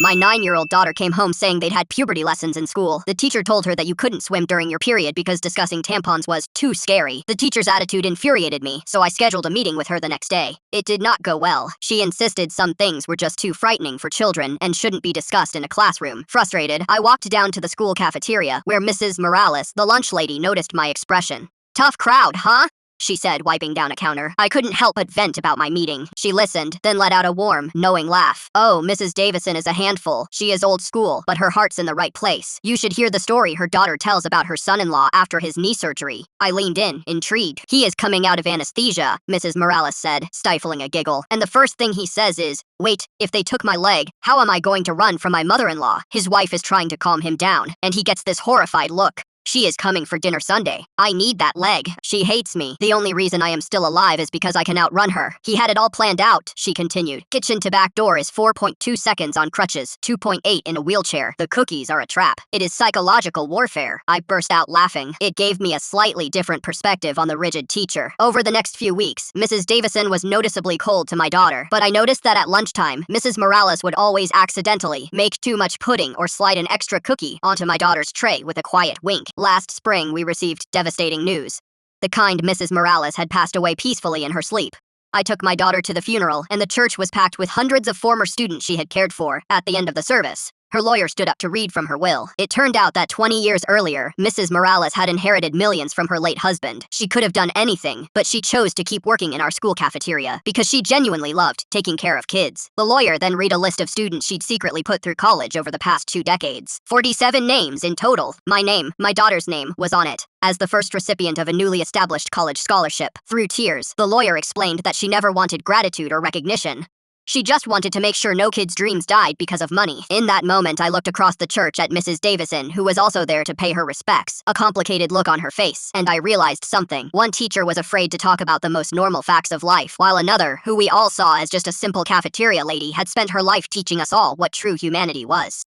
My 9-year-old daughter came home saying they'd had puberty lessons in school. The teacher told her that you couldn't swim during your period because discussing tampons was too scary. The teacher's attitude infuriated me, so I scheduled a meeting with her the next day. It did not go well. She insisted some things were just too frightening for children and shouldn't be discussed in a classroom. Frustrated, I walked down to the school cafeteria, where Mrs. Morales, the lunch lady, noticed my expression. "Tough crowd, huh?" she said, wiping down a counter. I couldn't help but vent about my meeting. She listened, then let out a warm, knowing laugh. "Oh, Mrs. Davison is a handful. She is old school, but her heart's in the right place. You should hear the story her daughter tells about her son-in-law after his knee surgery." I leaned in, intrigued. "He is coming out of anesthesia," Mrs. Morales said, stifling a giggle. "And the first thing he says is, 'Wait, if they took my leg, how am I going to run from my mother-in-law?' His wife is trying to calm him down, and he gets this horrified look. 'She is coming for dinner Sunday. I need that leg. She hates me. The only reason I am still alive is because I can outrun her.' He had it all planned out," she continued. "Kitchen to back door is 4.2 seconds on crutches, 2.8 in a wheelchair. The cookies are a trap. It is psychological warfare." I burst out laughing. It gave me a slightly different perspective on the rigid teacher. Over the next few weeks, Mrs. Davison was noticeably cold to my daughter, but I noticed that at lunchtime, Mrs. Morales would always accidentally make too much pudding or slide an extra cookie onto my daughter's tray with a quiet wink. Last spring, we received devastating news. The kind Mrs. Morales had passed away peacefully in her sleep. I took my daughter to the funeral, and the church was packed with hundreds of former students she had cared for. At the end of the service, her lawyer stood up to read from her will. It turned out that 20 years earlier, Mrs. Morales had inherited millions from her late husband. She could have done anything, but she chose to keep working in our school cafeteria because she genuinely loved taking care of kids. The lawyer then read a list of students she'd secretly put through college over the past 2 decades. 47 names in total. My name, my daughter's name, was on it. As the first recipient of a newly established college scholarship. Through tears, the lawyer explained that she never wanted gratitude or recognition. She just wanted to make sure no kid's dreams died because of money. In that moment, I looked across the church at Mrs. Davison, who was also there to pay her respects, a complicated look on her face, and I realized something. One teacher was afraid to talk about the most normal facts of life, while another, who we all saw as just a simple cafeteria lady, had spent her life teaching us all what true humanity was.